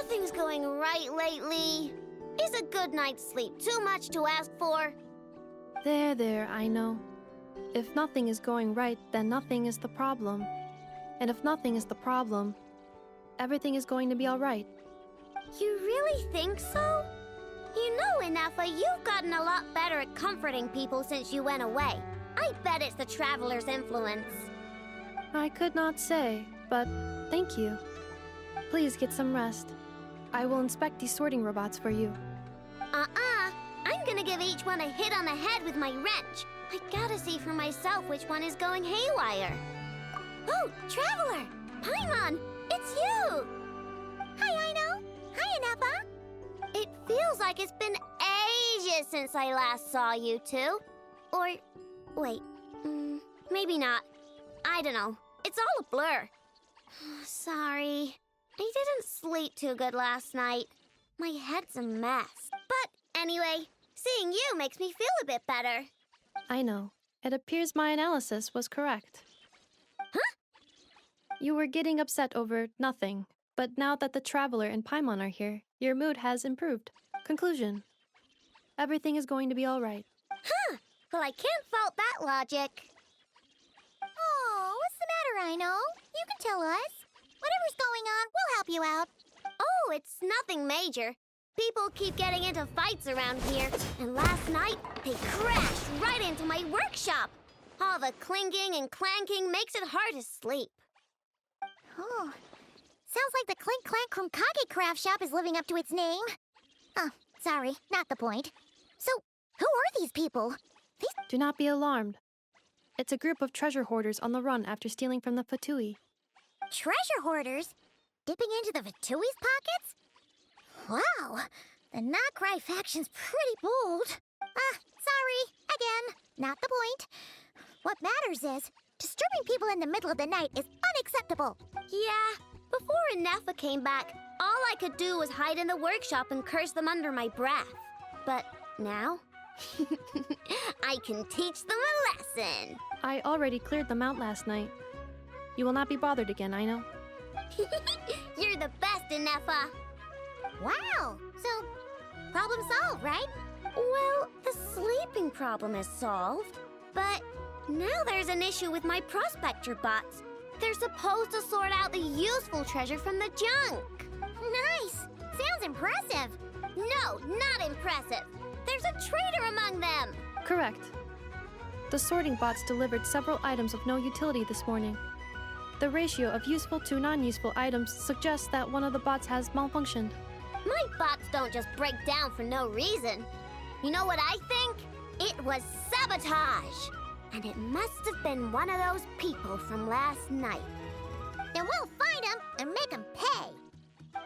Nothing's going right lately. Is a good night's sleep too much to ask for? There, I know. If nothing is going right, then nothing is the problem. And if nothing is the problem, everything is going to be alright. You really think so? You know, Inafa, you've gotten a lot better at comforting people since you went away. I bet it's the Traveler's influence. I could not say, but thank you. Please get some rest. I will inspect these sorting robots for you. I'm gonna give each one a hit on the head with my wrench. I gotta see for myself which one is going haywire. Oh, Traveler! Paimon! It's you! Hi, Aino! Hi, Inafa! It feels like it's been ages since I last saw you two. Or, wait, maybe not. I don't know. It's all a blur. Sorry. I didn't sleep too good last night. My head's a mess. But anyway, seeing you makes me feel a bit better. I know. It appears my analysis was correct. Huh? You were getting upset over nothing, but now that the Traveler and Paimon are here, your mood has improved. Conclusion. Everything is going to be alright. Huh. Well, I can't fault that logic. Oh, what's the matter, Aino? You can tell us. Whatever's going on, we'll help you out. Oh, it's nothing major. People keep getting into fights around here, and last night, they crashed right into my workshop. All the clinking and clanking makes it hard to sleep. Oh, sounds like the Clink Clank Krumkage craft shop is living up to its name. Oh, sorry, not the point. So, who are these people? Do not be alarmed. It's a group of treasure hoarders on the run after stealing from the Fatui. Treasure hoarders? Dipping into the Vatui's pockets? Wow, the Nokrai faction's pretty bold. Sorry, again, not the point. What matters is, disturbing people in the middle of the night is unacceptable. Yeah, before Inafa came back, all I could do was hide in the workshop and curse them under my breath. But now, I can teach them a lesson. I already cleared them out last night. You will not be bothered again, I know. You're the best, Inafa. Wow, so, problem solved, right? Well, the sleeping problem is solved, but now there's an issue with my prospector bots. They're supposed to sort out the useful treasure from the junk. Nice! Sounds impressive. No, not impressive. There's a traitor among them. Correct. The sorting bots delivered several items of no utility this morning. The ratio of useful to non-useful items suggests that one of the bots has malfunctioned. My bots don't just break down for no reason. You know what I think? It was sabotage. And it must have been one of those people from last night. Then we'll find them and make them pay.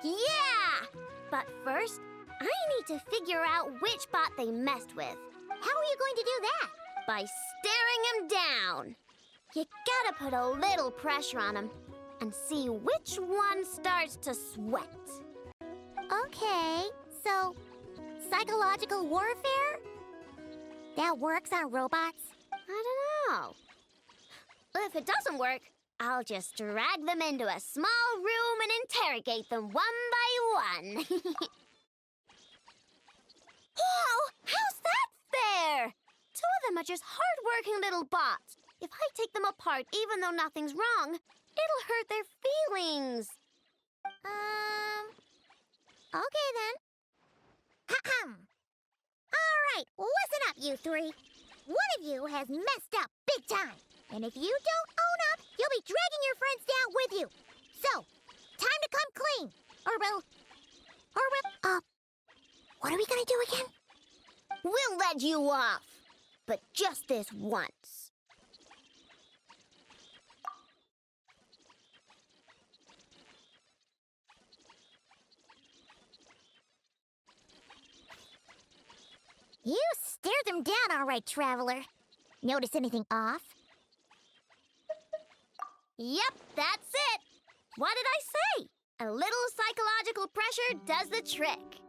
Yeah! But first, I need to figure out which bot they messed with. How are you going to do that? By staring him down. You gotta put a little pressure on him and see which one starts to sweat. Okay, so psychological warfare? That works on robots? I don't know. If it doesn't work, I'll just drag them into a small room and interrogate them one by one. Whoa! How's that fair? Two of them are just hard-working little bots. If I take them apart, even though nothing's wrong, it'll hurt their feelings. Okay then. Ha-hum. All right, listen up, you three. One of you has messed up big time. And if you don't own up, you'll be dragging your friends down with you. So, time to come clean. What are we gonna do again? We'll let you off. But just this once. You stared them down all right, Traveler. Notice anything off? Yep, that's it. What did I say? A little psychological pressure does the trick.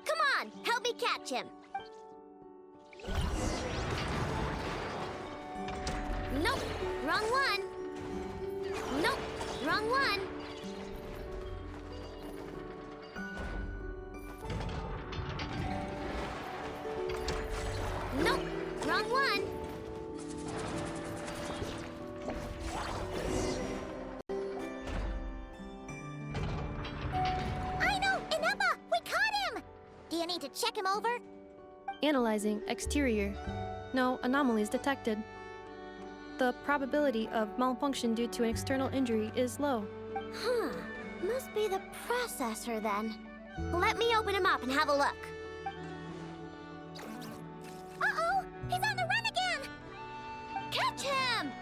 Come on, help me catch him. Nope, wrong one. Nope, wrong one. check him over? Analyzing exterior. No anomalies detected. The probability of malfunction due to an external injury is low. Huh. Must be the processor then. Let me open him up and have a look. Uh-oh! He's on the run again! Catch him!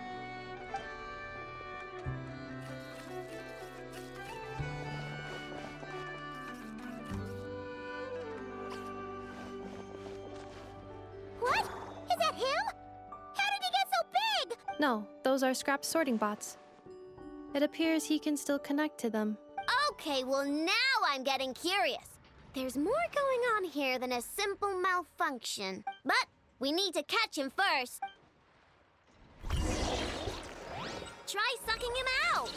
What? Is that him? How did he get so big? No, those are scrap sorting bots. It appears he can still connect to them. Okay, well now I'm getting curious. There's more going on here than a simple malfunction. But we need to catch him first. Try sucking him out.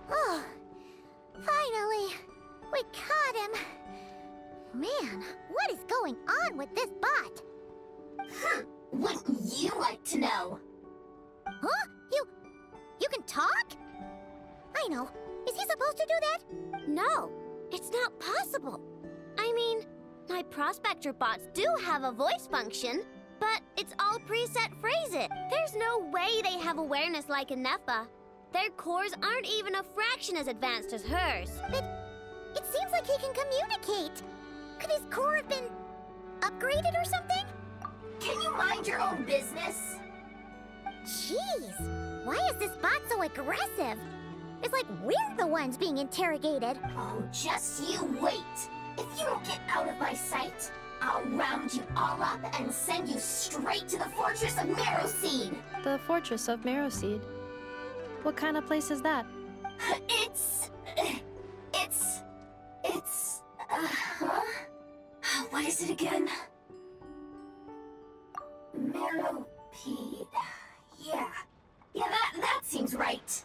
Oh, finally! We caught him! Man, what is going on with this bot? Wouldn't you like to know? Huh? You can talk? I know. Is he supposed to do that? No, it's not possible. I mean, my prospector bots do have a voice function, but it's all preset phrases. There's no way they have awareness like a Nepha. Their cores aren't even a fraction as advanced as hers. But it seems like he can communicate. Could his core have been upgraded or something? Can you mind your own business? Jeez, why is this bot so aggressive? It's like we're the ones being interrogated. Oh, just you wait. If you don't get out of my sight, I'll round you all up and send you straight to the Fortress of Marrowseed. The Fortress of Marrowseed. What kind of place is that? What is it again? Marrowpeed. Yeah, that seems right.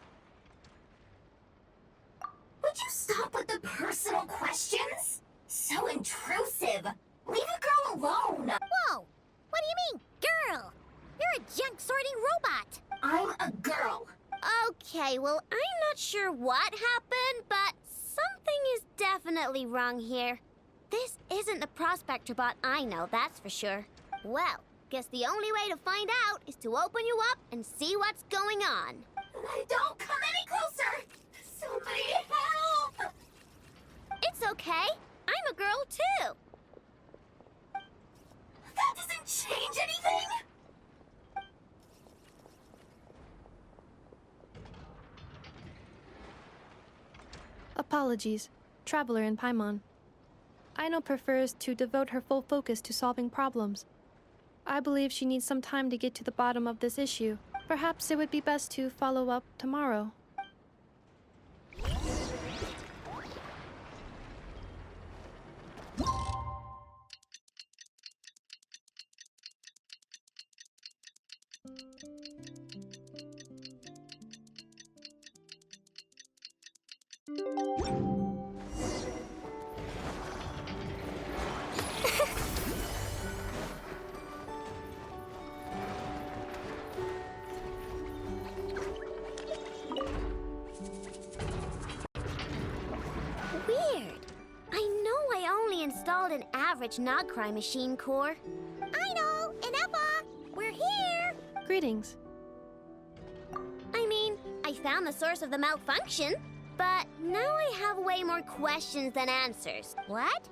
Would you stop with the personal questions? So intrusive. Leave a girl alone. Whoa! What do you mean, girl? You're a junk sorting robot. I'm a girl. Okay, well, I'm not sure what happened, but something is definitely wrong here. This isn't the prospector bot I know, that's for sure. Well, guess the only way to find out is to open you up and see what's going on. Don't come any closer! Somebody help! It's okay. I'm a girl, too. That doesn't change anything! Apologies. Traveler in Paimon. Aino prefers to devote her full focus to solving problems. I believe she needs some time to get to the bottom of this issue. Perhaps it would be best to follow up tomorrow. Weird. I know I only installed an average Nogcry machine core. I know, and Eppa, we're here. Greetings. I found the source of the malfunction, but now I have way more questions than answers. What?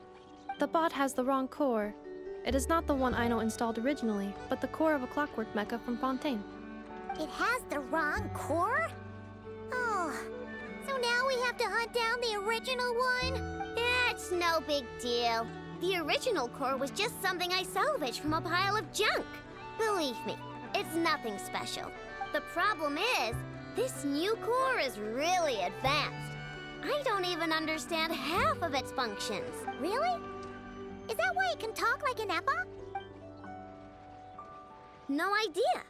The bot has the wrong core. It is not the one Aino installed originally, but the core of a clockwork mecha from Fontaine. It has the wrong core? Oh, so now we have to hunt down the original one? It's no big deal. The original core was just something I salvaged from a pile of junk. Believe me, it's nothing special. The problem is, this new core is really advanced. I don't even understand half of its functions. Really? Is that why it can talk like an Eppa? No idea.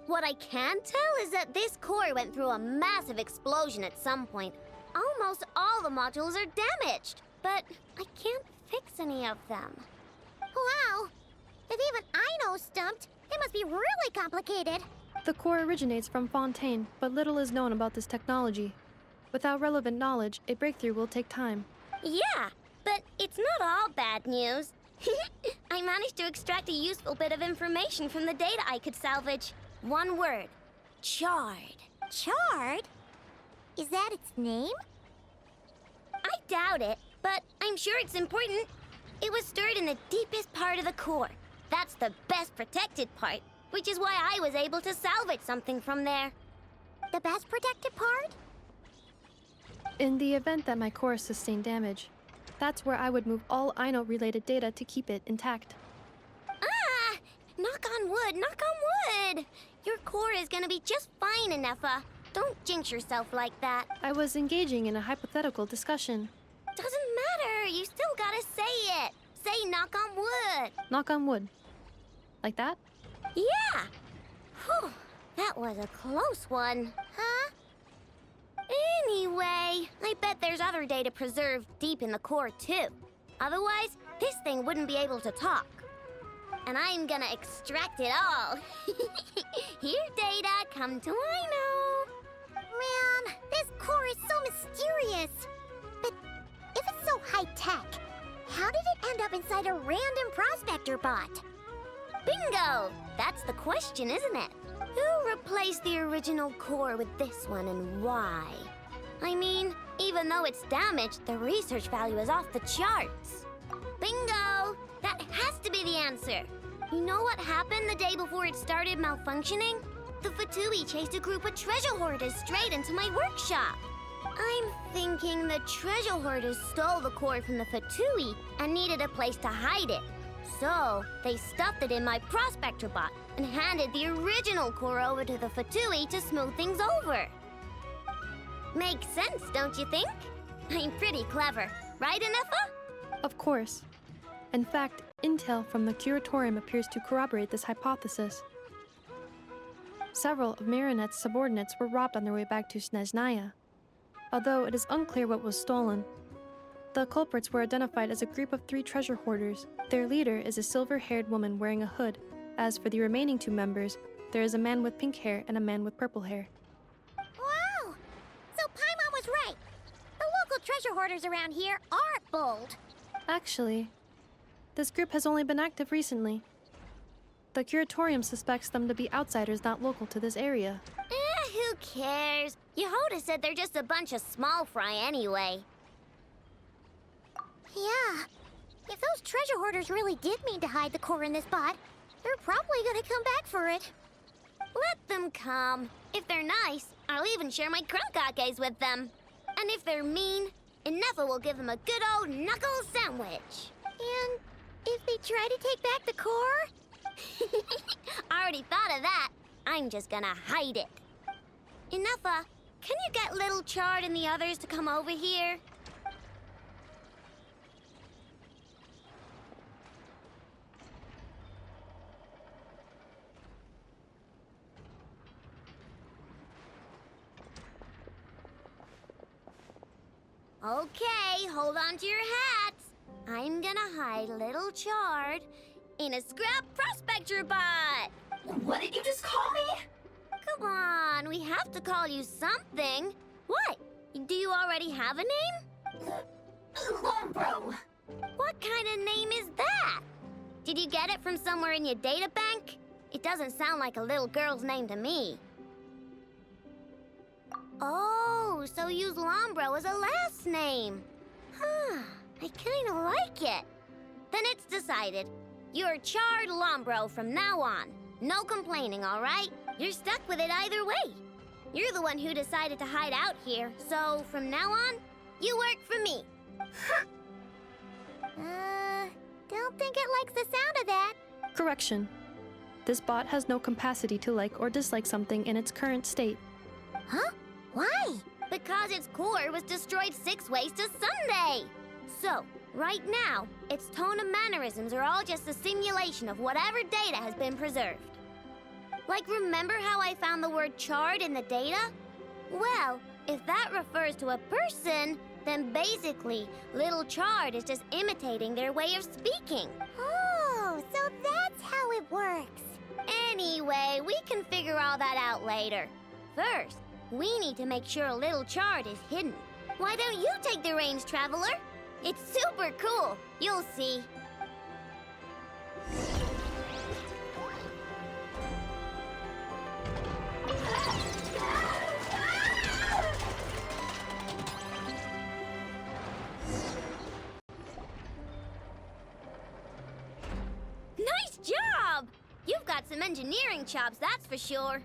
What I can tell is that this core went through a massive explosion at some point. Almost all the modules are damaged, but I can't fix any of them. Wow! If even Aino's stumped, it must be really complicated. The core originates from Fontaine, but little is known about this technology. Without relevant knowledge, a breakthrough will take time. Yeah, but it's not all bad news. I managed to extract a useful bit of information from the data I could salvage. One word. Charred. Charred? Is that its name? I doubt it, but I'm sure it's important. It was stored in the deepest part of the core. That's the best protected part, which is why I was able to salvage something from there. The best protected part? In the event that my core sustained damage, that's where I would move all Aino-related data to keep it intact. Ah! Knock on wood, knock on wood! Your core is gonna be just fine, Inefa. Don't jinx yourself like that. I was engaging in a hypothetical discussion. Doesn't matter, you still gotta say it. Say knock on wood. Knock on wood. Like that? Yeah! Whew, that was a close one. Huh? Anyway, I bet there's other data preserved deep in the core, too. Otherwise, this thing wouldn't be able to talk. And I'm gonna extract it all. Here, data, come to Aino. Man, this core is so mysterious. But if it's so high-tech, how did it end up inside a random prospector bot? Bingo! That's the question, isn't it? Who replaced the original core with this one and why? I mean, even though it's damaged, the research value is off the charts. Bingo! That has to be the answer. You know what happened the day before it started malfunctioning? The Fatui chased a group of treasure hoarders straight into my workshop. I'm thinking the treasure hoarders stole the core from the Fatui and needed a place to hide it. So, they stuffed it in my prospector bot and handed the original core over to the Fatui to smooth things over. Makes sense, don't you think? I'm pretty clever, right, Inefa? Of course. In fact, intel from the curatorium appears to corroborate this hypothesis. Several of Marinette's subordinates were robbed on their way back to Snezhnaya. Although it is unclear what was stolen, the culprits were identified as a group of 3 treasure hoarders. Their leader is a silver-haired woman wearing a hood. As for the remaining 2 members, there is a man with pink hair and a man with purple hair. Wow! So Paimon was right. The local treasure hoarders around here aren't bold. Actually, this group has only been active recently. The curatorium suspects them to be outsiders not local to this area. Who cares? Yehoda said they're just a bunch of small fry anyway. Yeah. If those treasure hoarders really did mean to hide the core in this bot, they're probably gonna come back for it. Let them come. If they're nice, I'll even share my crunkakes with them. And if they're mean, Inefa will give them a good old knuckle sandwich. And if they try to take back the core? I already thought of that. I'm just gonna hide it. Inefa, can you get Little Chard and the others to come over here? Okay, hold on to your hats. I'm gonna hide Little Chard in a scrap prospector bot. What did you just call me? Come on, we have to call you something. What? Do you already have a name? Lombro. What kind of name is that? Did you get it from somewhere in your data bank? It doesn't sound like a little girl's name to me. Oh, so use Lombro as a last name. Huh, I kinda like it. Then it's decided. You're Charred Lombro from now on. No complaining, all right? You're stuck with it either way. You're the one who decided to hide out here, so from now on, you work for me. Don't think it likes the sound of that. Correction. This bot has no capacity to like or dislike something in its current state. Huh? Why? Because its core was destroyed 6 ways to Sunday. So, right now, its tone and mannerisms are all just a simulation of whatever data has been preserved. Like, remember how I found the word charred in the data? Well, if that refers to a person, then basically, Little Charred is just imitating their way of speaking. Oh, so that's how it works. Anyway, we can figure all that out later. First, we need to make sure Little Charred is hidden. Why don't you take the reins, Traveler? It's super cool. You'll see. Nice job! You've got some engineering chops, that's for sure.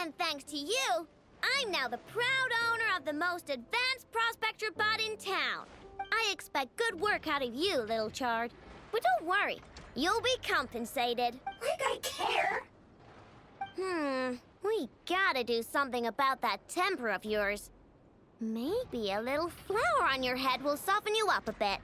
And thanks to you, I'm now the proud owner of the most advanced prospector bot in town. I expect good work out of you, Little Charred. But don't worry, you'll be compensated. Like I care. We gotta do something about that temper of yours. Maybe a little flour on your head will soften you up a bit.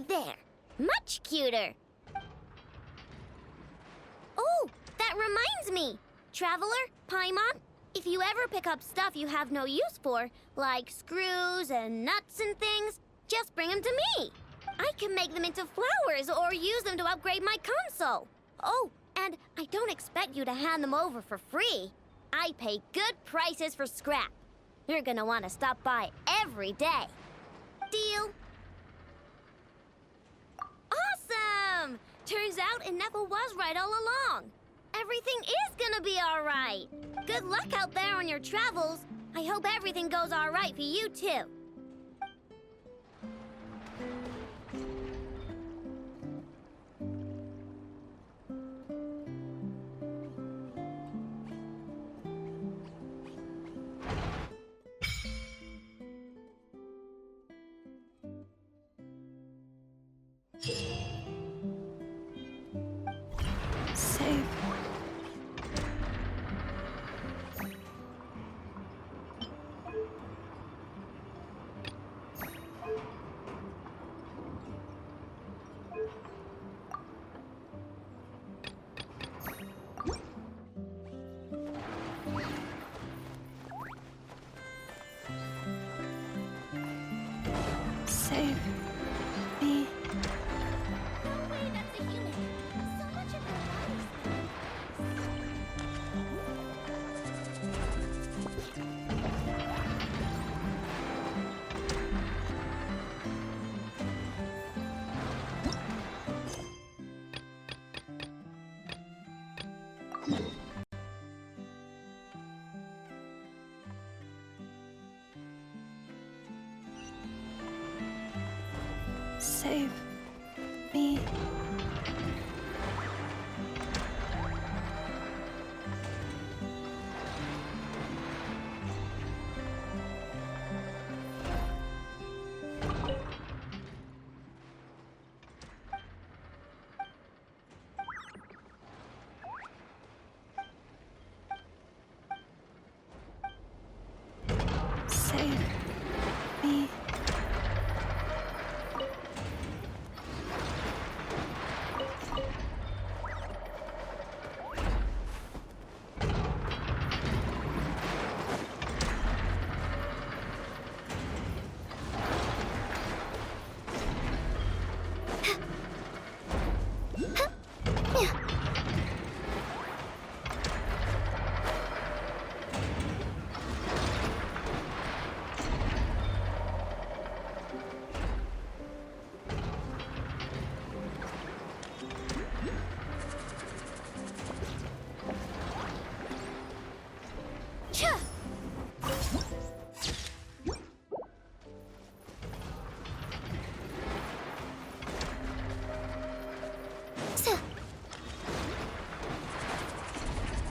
There. Much cuter. Oh, that reminds me. Traveler, Paimon, if you ever pick up stuff you have no use for, like screws and nuts and things, just bring them to me. I can make them into flowers or use them to upgrade my console. Oh, and I don't expect you to hand them over for free. I pay good prices for scrap. You're gonna want to stop by every day. Deal? Awesome! Turns out Ineffa was right all along. Everything is gonna be all right. Good luck out there on your travels. I hope everything goes all right for you, too. Save.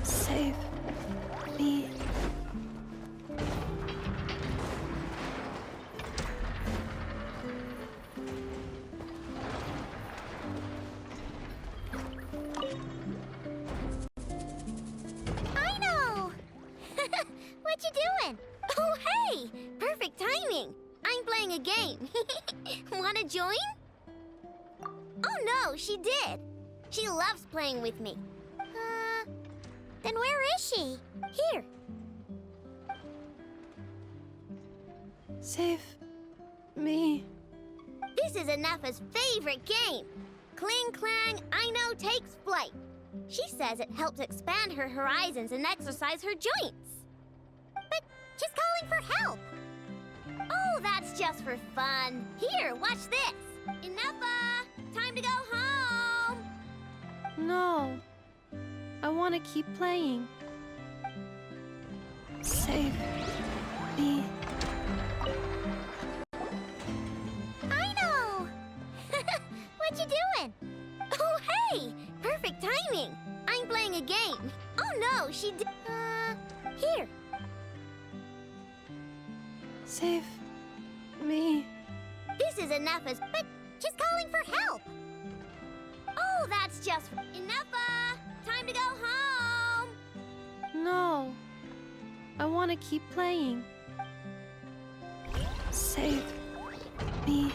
Save me. I know! What you doing? Oh, hey! Perfect timing. I'm playing a game. Wanna join? Oh, no, she did. She loves playing with me. Then where is she? Here. Save me. This is Anafa's favorite game. Cling Clang, I know, takes flight. She says it helps expand her horizons and exercise her joints. But she's calling for help. Oh, that's just for fun. Here, watch this. Anafa, time to go home. No. I want to keep playing. Save me. I know! What you doing? Oh, hey! Perfect timing. I'm playing a game. Oh, no, she did. Here. Save me. This is Anafa's. But she's calling for help. Oh, that's just for Anafa. Time to go home. No. I want to keep playing. Save me.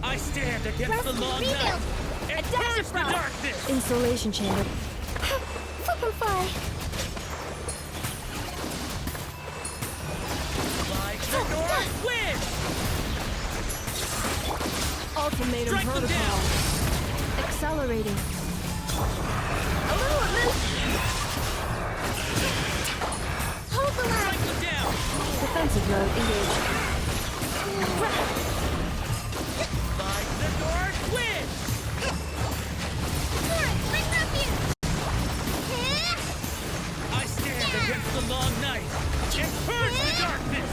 I stand against the long night and curse the darkness! Installation chamber. Flipperfly! Like the north wind! Ultimatum Strike them protocol. down! Accelerating. Hold the line! Strike them down! Defensive mode engaged. Like the north wind! Bring up here! I stand against the long night and purge the darkness!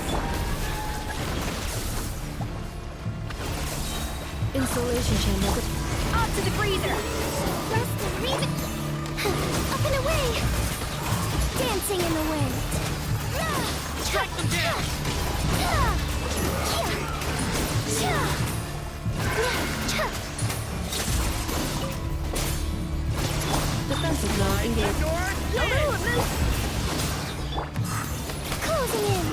Installation chamber. Off to the freezer! Rest and read. Up and away! Dancing in the wind! Strike them down! Defensive mode Like the engaged. north wind! Closing in!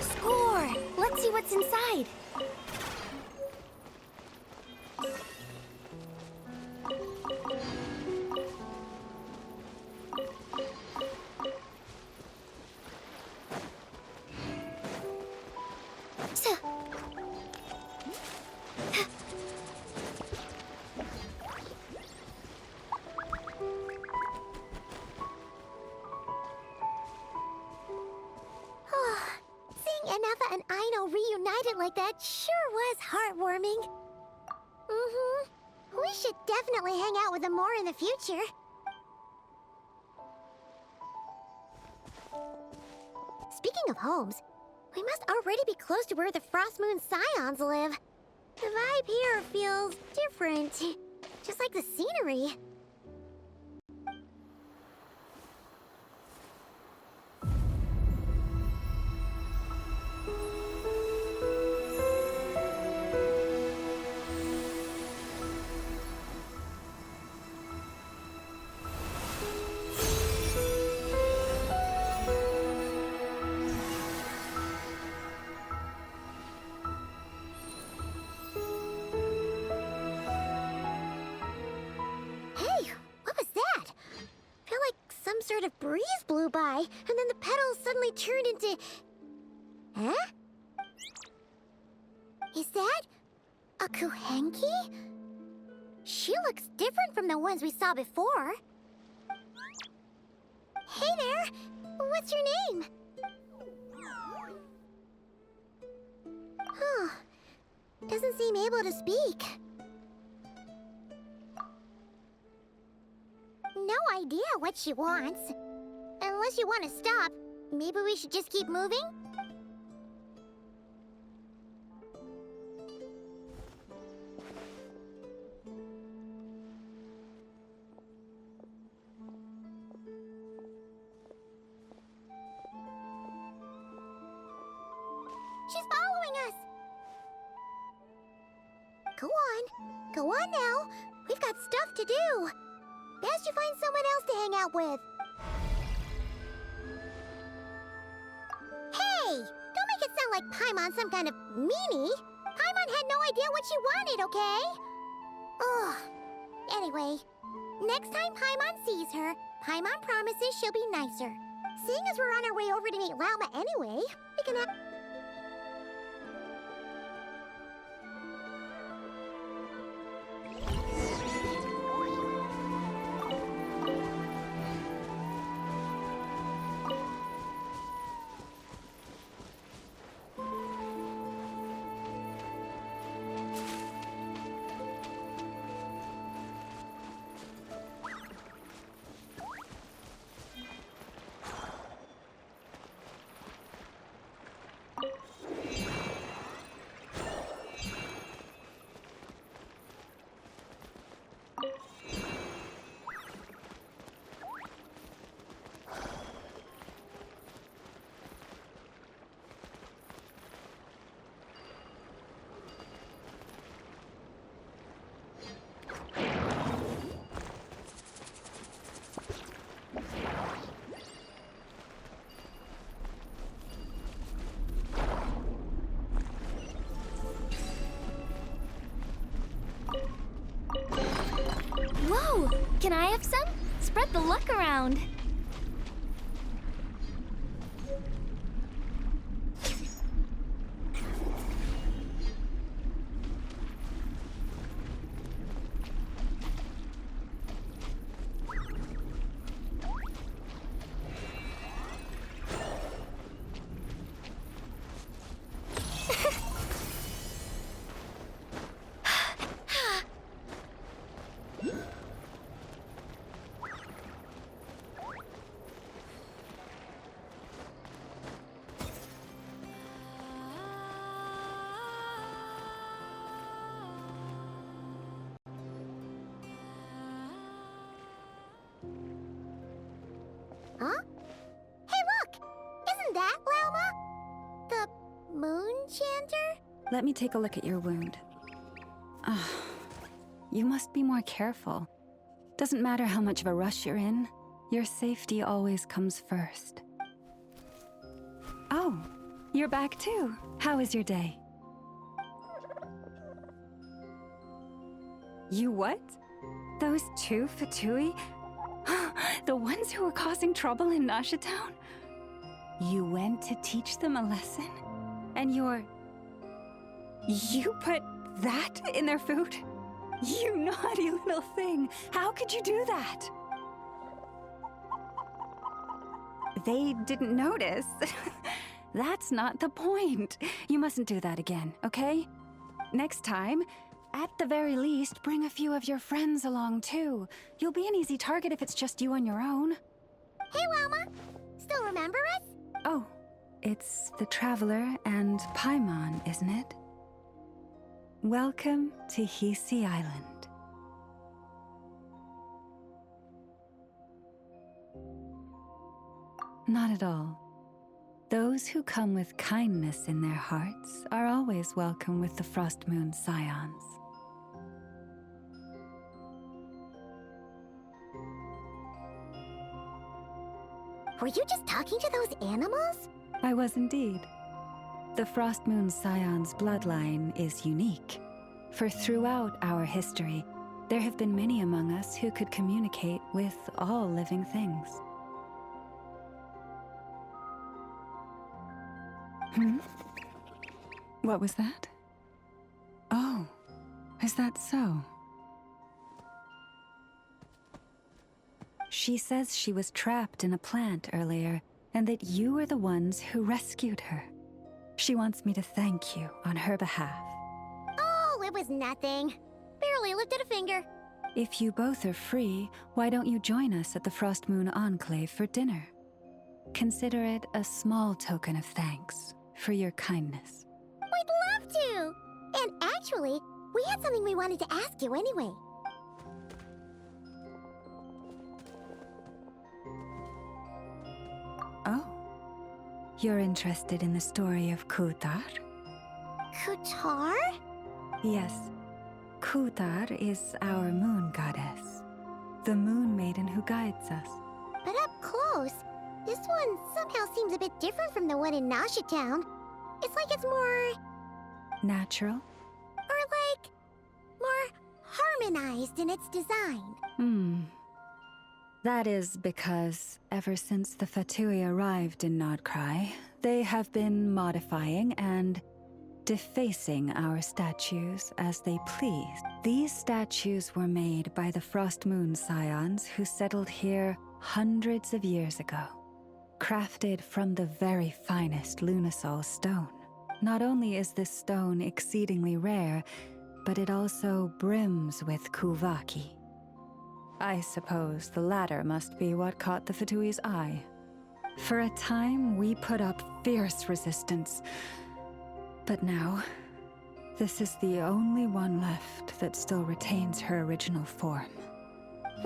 Score! Let's see what's inside. Seeing Anafa and Aino reunited like that sure was heartwarming. Mm-hmm. We should definitely hang out with them more in the future. Speaking of homes, We must already be close to where the Frost Moon Scions live. The vibe here feels different. Just like the scenery. Hey, what was that? I feel like some sort of breeze blew by, and then the petals suddenly turned into... Huh? Is that a Kuhenki? She looks different from the ones we saw before. Hey there! What's your name? Huh. Doesn't seem able to speak. No idea what she wants. Unless you want to stop, maybe we should just keep moving? She's following us! Go on. Go on now. We've got stuff to do. Best you find someone else to hang out with. Hey! Don't make it sound like Paimon's some kind of meanie. Paimon had no idea what she wanted, okay? Ugh. Anyway, next time Paimon sees her, Paimon promises she'll be nicer. Seeing as we're on our way over to meet Lauma anyway, we can have... Whoa! Can I have some? Spread the luck around. Huh? Hey, look! Isn't that Lauma? The moon chanter? Let me take a look at your wound. Ah, you must be more careful. Doesn't matter how much of a rush you're in, your safety always comes first. Oh, you're back too. How was your day? You what? Those two Fatui? The ones who were causing trouble in Nasha Town? You went to teach them a lesson? And you put that in their food? You naughty little thing! How could you do that? They didn't notice. That's not the point. You mustn't do that again, okay? Next time, at the very least, bring a few of your friends along too. You'll be an easy target if it's just you on your own. Hey, Lauma! Still remember us? Oh, it's the Traveler and Paimon, isn't it? Welcome to Hisi Island. Not at all. Those who come with kindness in their hearts are always welcome with the Frost Moon Scions. Were you just talking to those animals? I was indeed. The Frost Moon Scion's bloodline is unique, for throughout our history, there have been many among us who could communicate with all living things. What was that? Oh, is that so? She says she was trapped in a plant earlier, and that you were the ones who rescued her. She wants me to thank you on her behalf. Oh, it was nothing. Barely lifted a finger. If you both are free, why don't you join us at the Frost Moon Enclave for dinner? Consider it a small token of thanks for your kindness. We'd love to! And actually, we had something we wanted to ask you anyway. Oh, you're interested in the story of Kutar? Kutar? Yes, Kutar is our moon goddess, the moon maiden who guides us. But up close, this one somehow seems a bit different from the one in Nasha Town. It's like it's more... Natural? or like... more harmonized in its design. That is because ever since the Fatui arrived in Nodcry, they have been modifying and defacing our statues as they please. These statues were made by the Frost Moon Scions who settled here hundreds of years ago, crafted from the very finest Lunasol stone. Not only is this stone exceedingly rare, but it also brims with Kuvaki. I suppose the latter must be what caught the Fatui's eye. For a time, we put up fierce resistance. But now, this is the only one left that still retains her original form.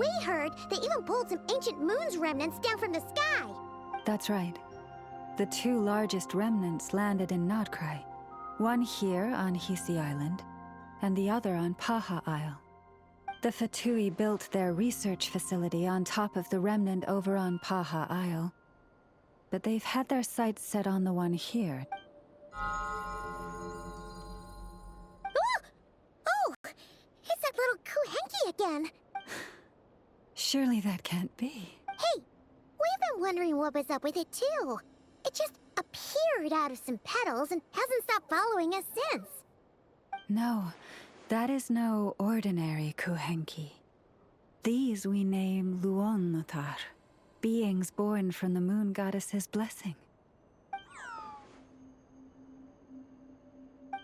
We heard they even pulled some ancient moon's remnants down from the sky. That's right. The two largest remnants landed in Nodcry. One here on Hisi Island, and the other on Paha Isle. The Fatui built their research facility on top of the remnant over on Paha Isle, but they've had their sights set on the one here. Oh! It's that little Kuhenki again. Surely that can't be. Hey, we've been wondering what was up with it too. It just appeared out of some petals and hasn't stopped following us since. No, that is no ordinary Kuhenki. These we name Luna.1, beings born from the moon goddess's blessing.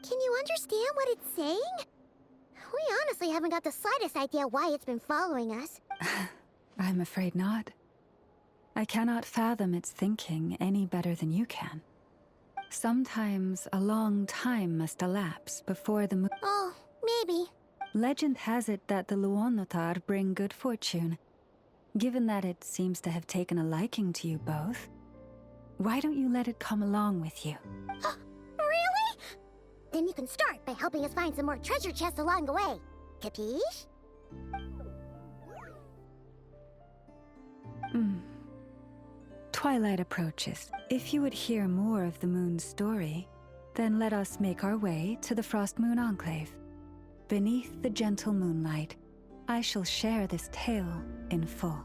Can you understand what it's saying? We honestly haven't got the slightest idea why it's been following us. I'm afraid not. I cannot fathom its thinking any better than you can. Sometimes a long time must elapse before the moon... Oh, maybe. Legend has it that the Luna.1 bring good fortune. Given that it seems to have taken a liking to you both, why don't you let it come along with you? Really? Then you can start by helping us find some more treasure chests along the way. Capiche? Twilight approaches. If you would hear more of the moon's story, then let us make our way to the Frost Moon Enclave. Beneath the gentle moonlight, I shall share this tale in full.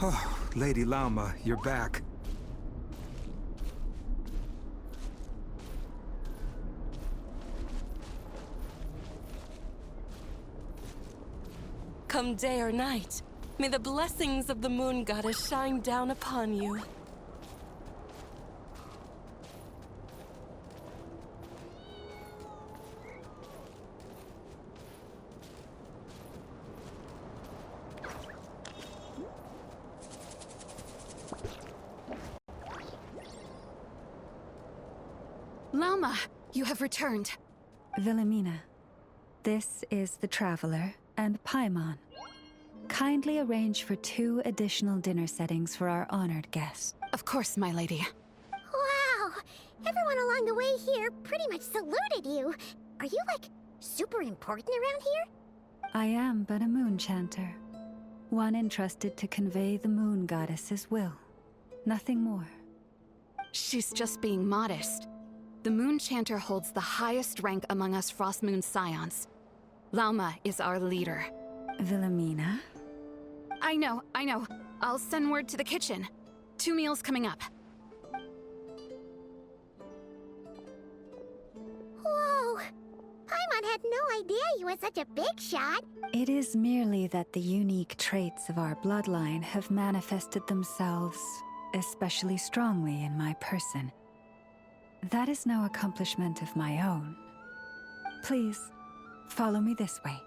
Oh, Lady Lauma, you're back. Come day or night, may the blessings of the moon goddess shine down upon you. Lauma, you have returned. Wilhelmina, this is the Traveler and Paimon. Kindly arrange for 2 additional dinner settings for our honored guest. Of course, my lady. Wow! Everyone along the way here pretty much saluted you. Are you, like, super important around here? I am but a moon chanter, one entrusted to convey the moon goddess's will. Nothing more. She's just being modest. The Moon Chanter holds the highest rank among us Frost Moon Scions. Lauma is our leader. Wilhelmina? I know. I'll send word to the kitchen. 2 meals coming up. Whoa! Paimon had no idea you were such a big shot. It is merely that the unique traits of our bloodline have manifested themselves especially strongly in my person. That is no accomplishment of my own. Please, follow me this way.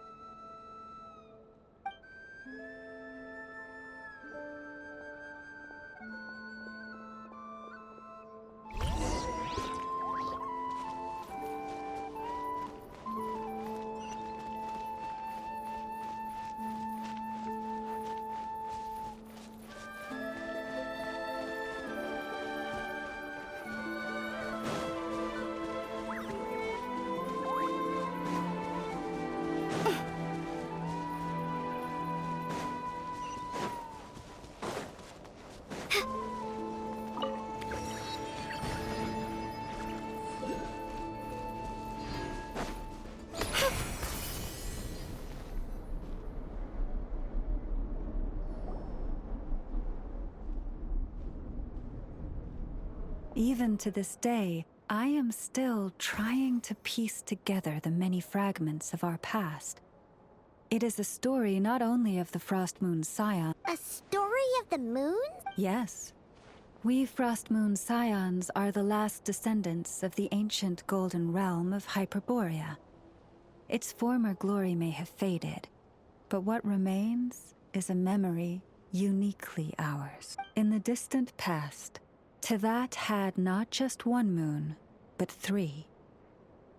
Even to this day, I am still trying to piece together the many fragments of our past. It is a story not only of the Frost Moon Scion. A story of the moons? Yes. We Frost Moon Scions are the last descendants of the ancient golden realm of Hyperborea. Its former glory may have faded, but what remains is a memory uniquely ours. In the distant past, Tevat had not just 1 moon, but 3.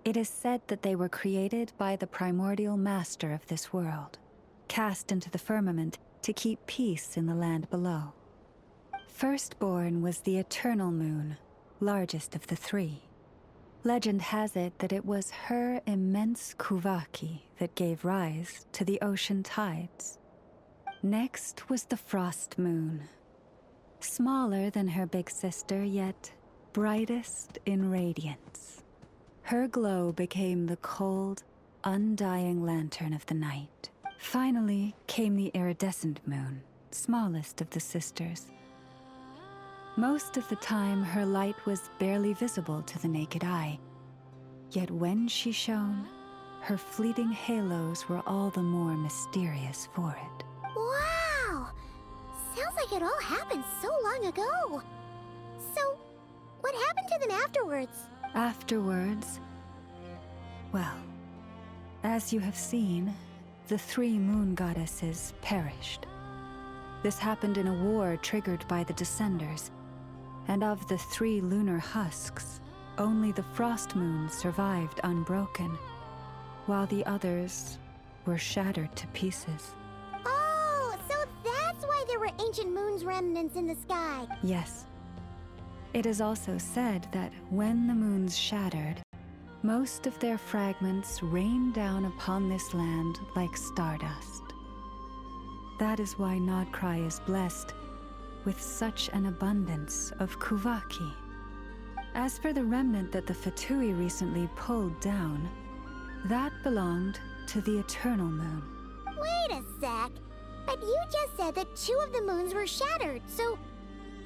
It is said that they were created by the primordial master of this world, cast into the firmament to keep peace in the land below. Firstborn was the eternal moon, largest of the 3. Legend has it that it was her immense kuvaki that gave rise to the ocean tides. Next was the frost moon, smaller than her big sister, yet brightest in radiance. Her glow became the cold, undying lantern of the night. Finally came the iridescent moon, smallest of the sisters. Most of the time, her light was barely visible to the naked eye. Yet when she shone, her fleeting halos were all the more mysterious for it. Wow! Sounds like it all happened so long ago. So, what happened to them afterwards? Afterwards, well, as you have seen, the 3 moon goddesses perished. This happened in a war triggered by the Descenders, and of the 3 lunar husks, only the frost moon survived unbroken, while the others were shattered to pieces. Oh, so that's why there were ancient moon's remnants in the sky. Yes. It is also said that when the moons shattered, most of their fragments rained down upon this land like stardust. That is why Nodcry is blessed with such an abundance of kuvaki. As for the remnant that the Fatui recently pulled down, that belonged to the Eternal Moon. Wait a sec. But you just said that 2 of the moons were shattered, so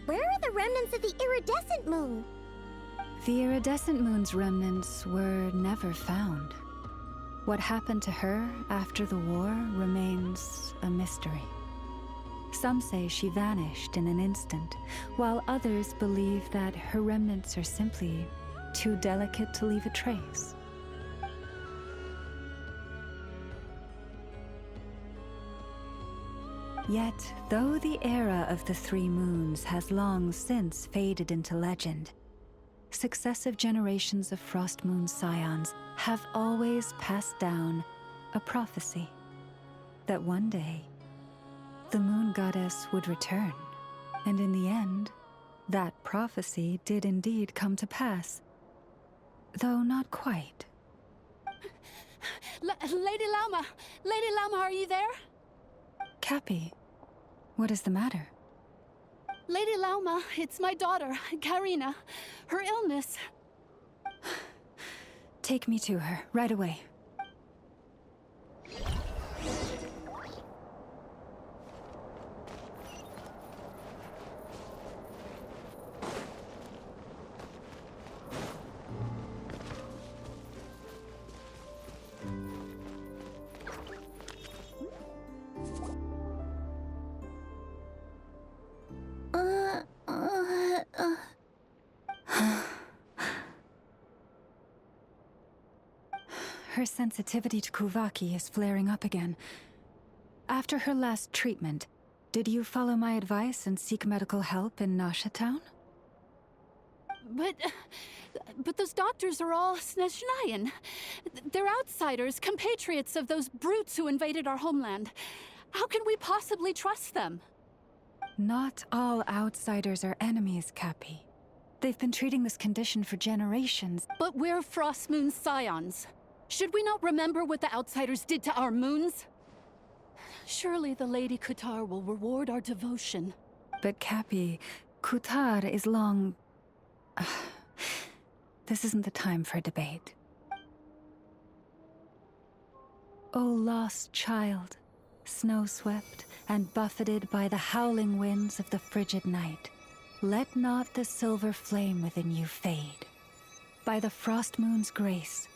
where are the remnants of the iridescent moon? The iridescent moon's remnants were never found. What happened to her after the war remains a mystery. Some say she vanished in an instant, while others believe that her remnants are simply too delicate to leave a trace. Yet, though the era of the 3 moons has long since faded into legend, successive generations of Frost Moon Scions have always passed down a prophecy that one day the moon goddess would return. And in the end, that prophecy did indeed come to pass. Though not quite. Lady Lauma! Lady Lauma, are you there? Cappy, what is the matter? Lady Lauma, it's my daughter, Karina. Her illness. Take me to her, right away. Her sensitivity to Kuvaki is flaring up again. After her last treatment, did you follow my advice and seek medical help in Nasha Town? But those doctors are all Snezhnayan. They're outsiders, compatriots of those brutes who invaded our homeland. How can we possibly trust them? Not all outsiders are enemies, Cappy. They've been treating this condition for generations. But we're Frost Moon Scions. Should we not remember what the outsiders did to our moons? Surely the Lady Kutar will reward our devotion. But Cappy, Kutar is long... This isn't the time for a debate. O lost child, snow-swept and buffeted by the howling winds of the frigid night, let not the silver flame within you fade. By the frost moon's grace,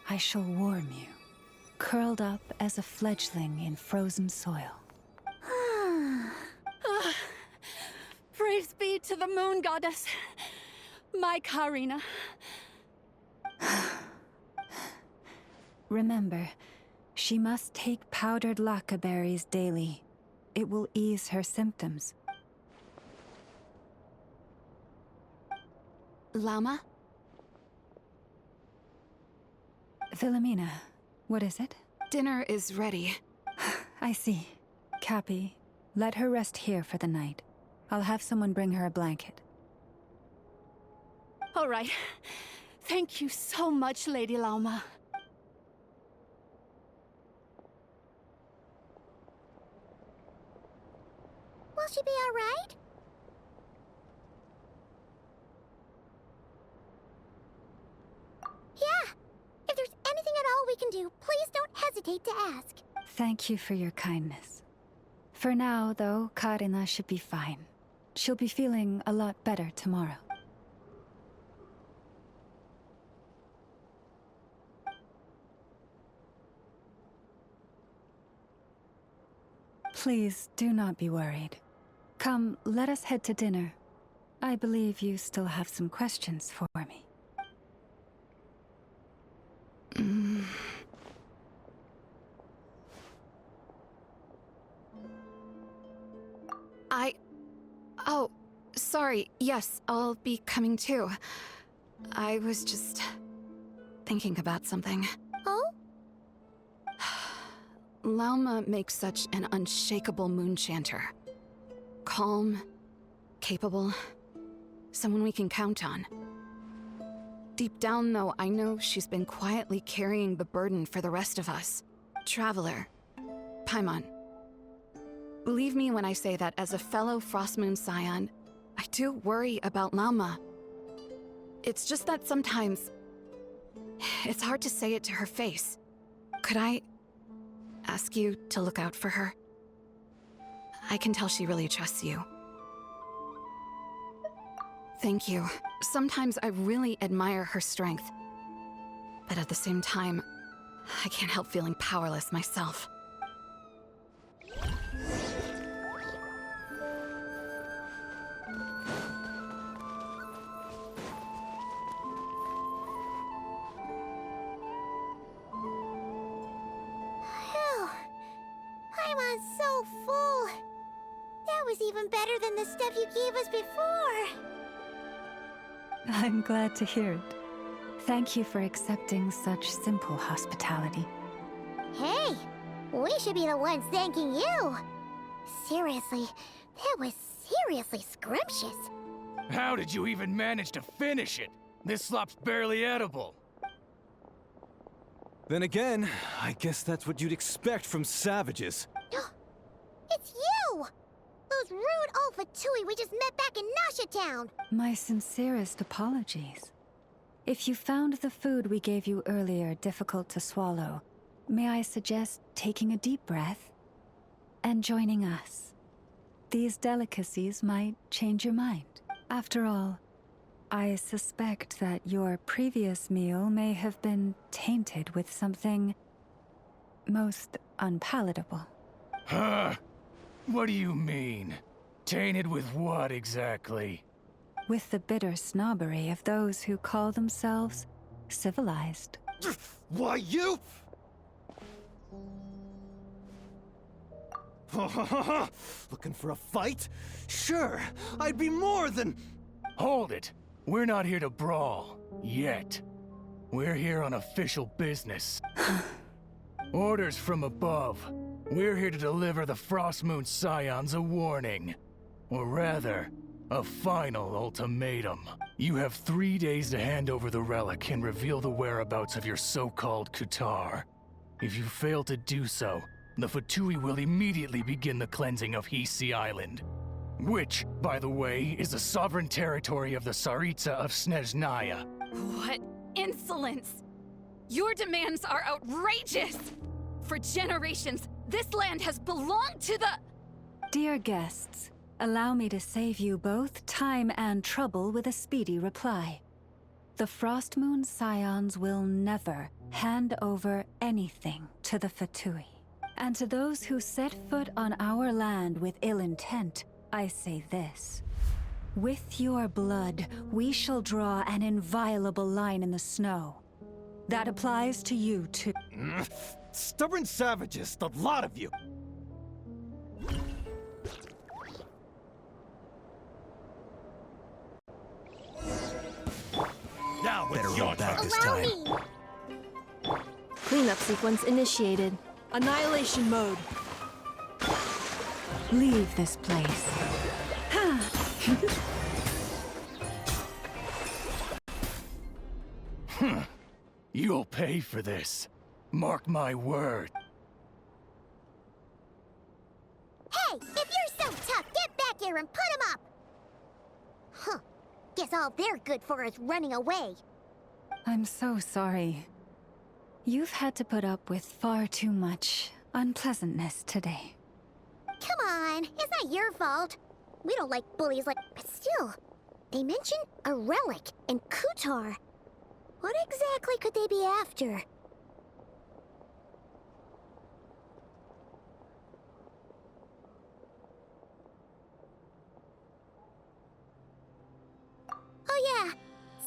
I shall warm you, curled up as a fledgling in frozen soil. Praise be to the moon goddess, my Karina. Remember, she must take powdered laka berries daily. It will ease her symptoms. Lauma? Philomena, what is it? Dinner is ready. I see. Cappy, let her rest here for the night. I'll have someone bring her a blanket. All right. Thank you so much, Lady Lauma. Will she be all right? Yeah. If there's anything at all we can do, please don't hesitate to ask. Thank you for your kindness. For now, though, Karina should be fine. She'll be feeling a lot better tomorrow. Please, do not be worried. Come, let us head to dinner. I believe you still have some questions for me. Oh, sorry. Yes, I'll be coming too. I was just thinking about something. Oh? Lauma makes such an unshakable moon chanter. Calm, capable, someone we can count on. Deep down, though, I know she's been quietly carrying the burden for the rest of us. Traveler, Paimon. Believe me when I say that as a fellow Frost Moon Scion, I do worry about Lauma. It's just that sometimes it's hard to say it to her face. Could I ask you to look out for her? I can tell she really trusts you. Thank you. Sometimes I really admire her strength. But at the same time, I can't help feeling powerless myself. Phew. I'm so full. That was even better than the stuff you gave us before. I'm glad to hear it. Thank you for accepting such simple hospitality. Hey, we should be the ones thanking you. Seriously, that was seriously scrumptious. How did you even manage to finish it? This slop's barely edible. Then again, I guess that's what you'd expect from savages. It's you! Those rude old Fatui we just met back in Nasha Town! My sincerest apologies. If you found the food we gave you earlier difficult to swallow, may I suggest taking a deep breath and joining us? These delicacies might change your mind. After all, I suspect that your previous meal may have been tainted with something most unpalatable. Huh? What do you mean? Tainted with what exactly? With the bitter snobbery of those who call themselves civilized. Why, you... Looking for a fight? Sure, I'd be more than... Hold it! We're not here to brawl. Yet. We're here on official business. Orders from above. We're here to deliver the Frostmoon Scions a warning. Or rather, a final ultimatum. You have 3 days to hand over the relic and reveal the whereabouts of your so-called Kutar. If you fail to do so, the Fatui will immediately begin the cleansing of Hisi Island. Which, by the way, is the sovereign territory of the Tsaritsa of Snezhnaya. What insolence! Your demands are outrageous! For generations, this land has belonged to the... Dear guests, allow me to save you both time and trouble with a speedy reply. The Frostmoon Scions will never hand over anything to the Fatui. And to those who set foot on our land with ill intent, I say this. With your blood, we shall draw an inviolable line in the snow. That applies to you too. Stubborn savages, the lot of you! Now better run back this Allow time. me! Cleanup sequence initiated. Annihilation mode. Leave this place. You'll pay for this. Mark my word. Hey, if you're so tough, get back here and put him up! Huh. Guess all they're good for is running away. I'm so sorry. You've had to put up with far too much unpleasantness today. Come on, it's not your fault. We don't like bullies like... But still, they mentioned a relic and Kutar. What exactly could they be after? Oh yeah,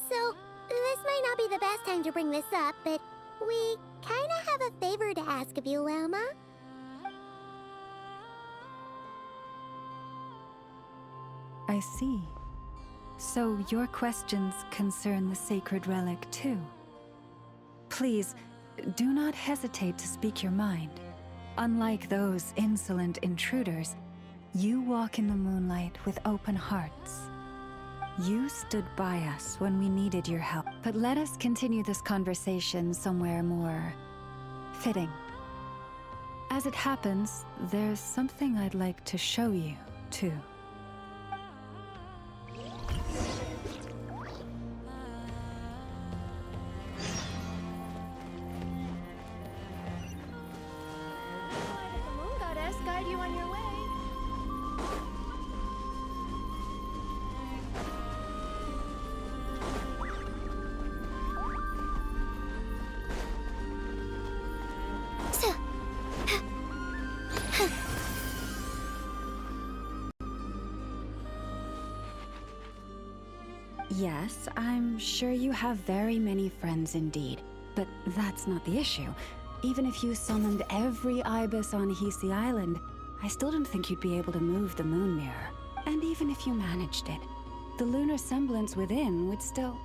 so this might not be the best time to bring this up, but we kinda have a favor to ask of you, Lama. I see. So your questions concern the sacred relic too. Please, do not hesitate to speak your mind. Unlike those insolent intruders, you walk in the moonlight with open hearts. You stood by us when we needed your help. But let us continue this conversation somewhere more fitting. As it happens, there's something I'd like to show you, too. The moon goddess guide you on your way. Yes, I'm sure you have very many friends indeed. But that's not the issue. Even if you summoned every ibis on Hisi Island, I still don't think you'd be able to move the moon mirror. And even if you managed it, the lunar semblance within would still...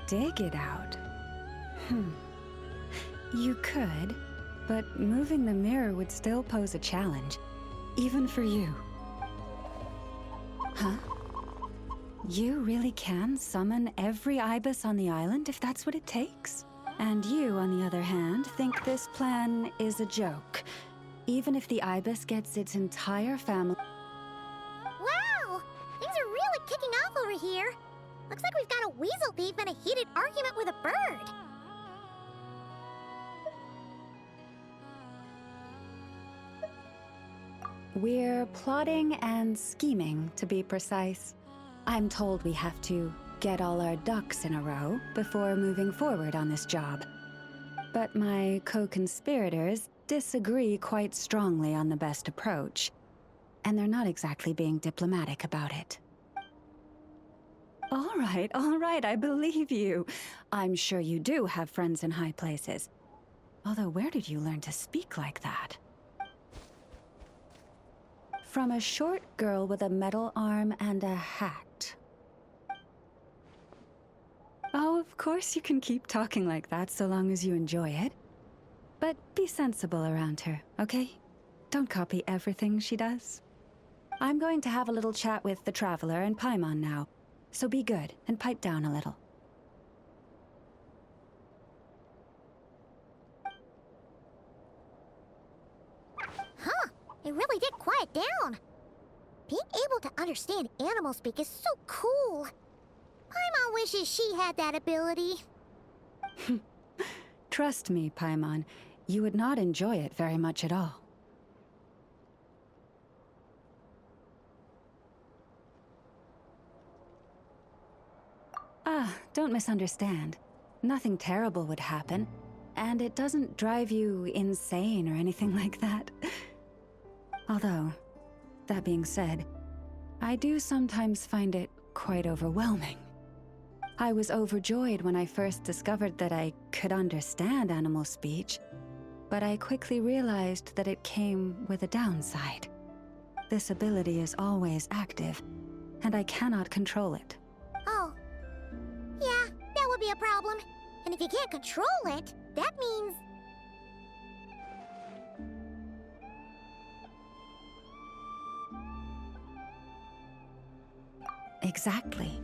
dig it out. You could, but moving the mirror would still pose a challenge, even for you. Huh? You really can summon every ibis on the island if that's what it takes? And you, on the other hand, think this plan is a joke, even if the ibis gets its entire family... Wow! Things are really kicking off over here. Looks like we've got a weasel thief and a heated argument with a bird. We're plotting and scheming, to be precise. I'm told we have to get all our ducks in a row before moving forward on this job. But my co-conspirators disagree quite strongly on the best approach, and they're not exactly being diplomatic about it. All right, I believe you. I'm sure you do have friends in high places. Although, where did you learn to speak like that? From a short girl with a metal arm and a hat. Oh, of course you can keep talking like that so long as you enjoy it. But be sensible around her, okay? Don't copy everything she does. I'm going to have a little chat with the Traveler and Paimon now, so be good and pipe down a little. Huh, it really did quiet down. Being able to understand animal speak is so cool. Paimon wishes she had that ability. Trust me, Paimon, you would not enjoy it very much at all. Don't misunderstand. Nothing terrible would happen, and it doesn't drive you insane or anything like that. Although, that being said, I do sometimes find it quite overwhelming. I was overjoyed when I first discovered that I could understand animal speech, but I quickly realized that it came with a downside. This ability is always active, and I cannot control it. Oh. Yeah, that would be a problem. And if you can't control it, that means... Exactly.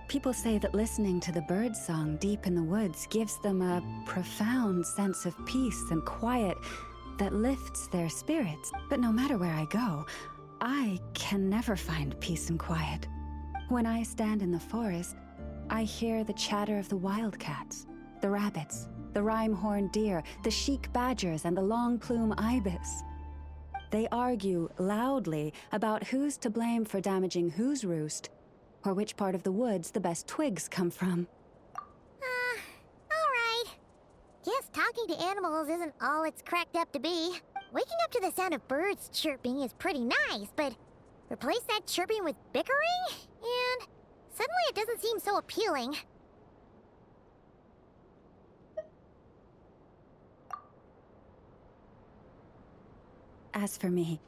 People say that listening to the bird song deep in the woods gives them a profound sense of peace and quiet that lifts their spirits. But no matter where I go, I can never find peace and quiet. When I stand in the forest, I hear the chatter of the wildcats, the rabbits, the rhyme-horned deer, the chic badgers, and the long-plume ibis. They argue loudly about who's to blame for damaging whose roost, or which part of the woods the best twigs come from. Alright. Guess talking to animals isn't all it's cracked up to be. Waking up to the sound of birds chirping is pretty nice, but replace that chirping with bickering? And suddenly it doesn't seem so appealing. As for me,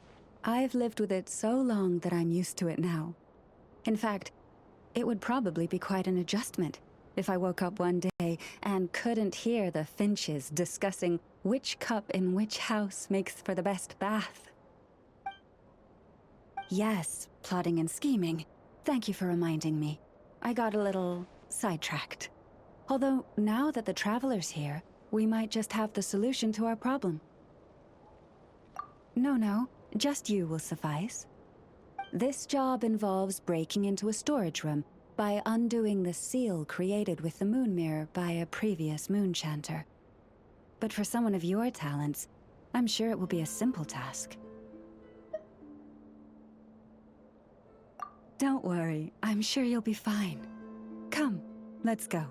I've lived with it so long that I'm used to it now. In fact, it would probably be quite an adjustment if I woke up one day and couldn't hear the finches discussing which cup in which house makes for the best bath. Yes, plotting and scheming. Thank you for reminding me. I got a little sidetracked. Although, now that the Traveler's here, we might just have the solution to our problem. No, just you will suffice. This job involves breaking into a storage room by undoing the seal created with the moon mirror by a previous moonchanter. But for someone of your talents, I'm sure it will be a simple task. Don't worry, I'm sure you'll be fine. Come, let's go.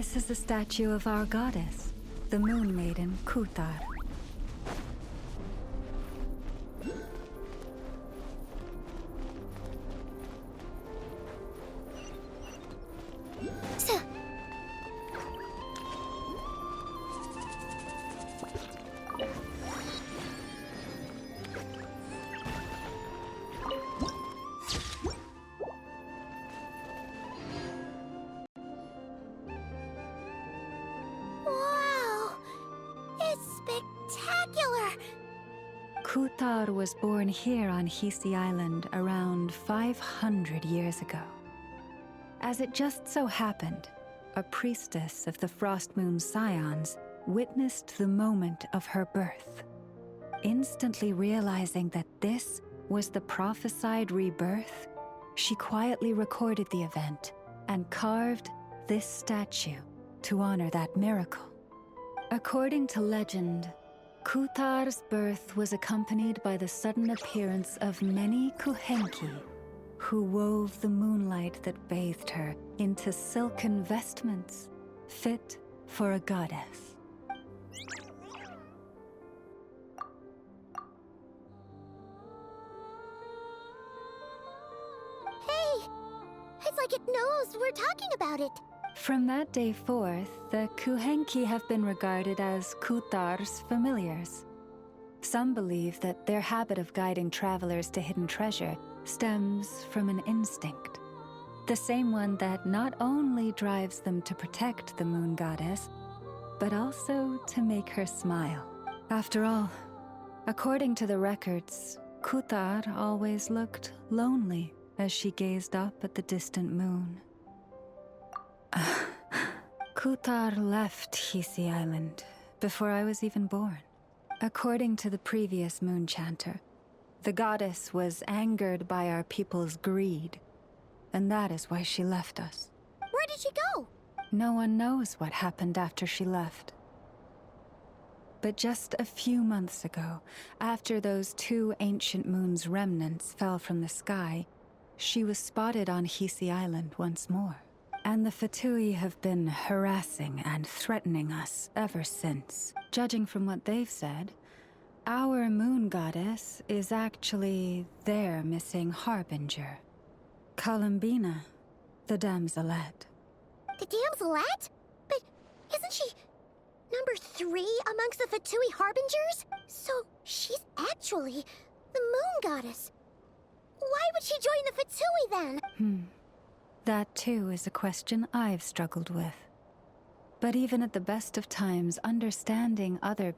This is a statue of our goddess, the Moon Maiden Kuthar. Wow! It's spectacular! Kuthar was born here on Hisi Island around 500 years ago. As it just so happened, a priestess of the Frost Moon's scions witnessed the moment of her birth. Instantly realizing that this was the prophesied rebirth, she quietly recorded the event and carved this statue to honor that miracle. According to legend, Kuthar's birth was accompanied by the sudden appearance of many Kuhenki, who wove the moonlight that bathed her into silken vestments fit for a goddess. Hey! It's like it knows we're talking about it. From that day forth, the Kuhenki have been regarded as Kuthar's familiars. Some believe that their habit of guiding travelers to hidden treasure stems from an instinct. The same one that not only drives them to protect the moon goddess, but also to make her smile. After all, according to the records, Kuthar always looked lonely as she gazed up at the distant moon. Kuthar left Hisi Island before I was even born. According to the previous moon chanter, the goddess was angered by our people's greed, and that is why she left us. Where did she go? No one knows what happened after she left. But just a few months ago, after those 2 ancient moon's remnants fell from the sky, she was spotted on Hisi Island once more. And the Fatui have been harassing and threatening us ever since. Judging from what they've said, our moon goddess is actually their missing harbinger. Columbina, the damselette. The damselette? But isn't she number 3 amongst the Fatui harbingers? So she's actually the moon goddess. Why would she join the Fatui then? That too is a question I've struggled with. But even at the best of times, understanding other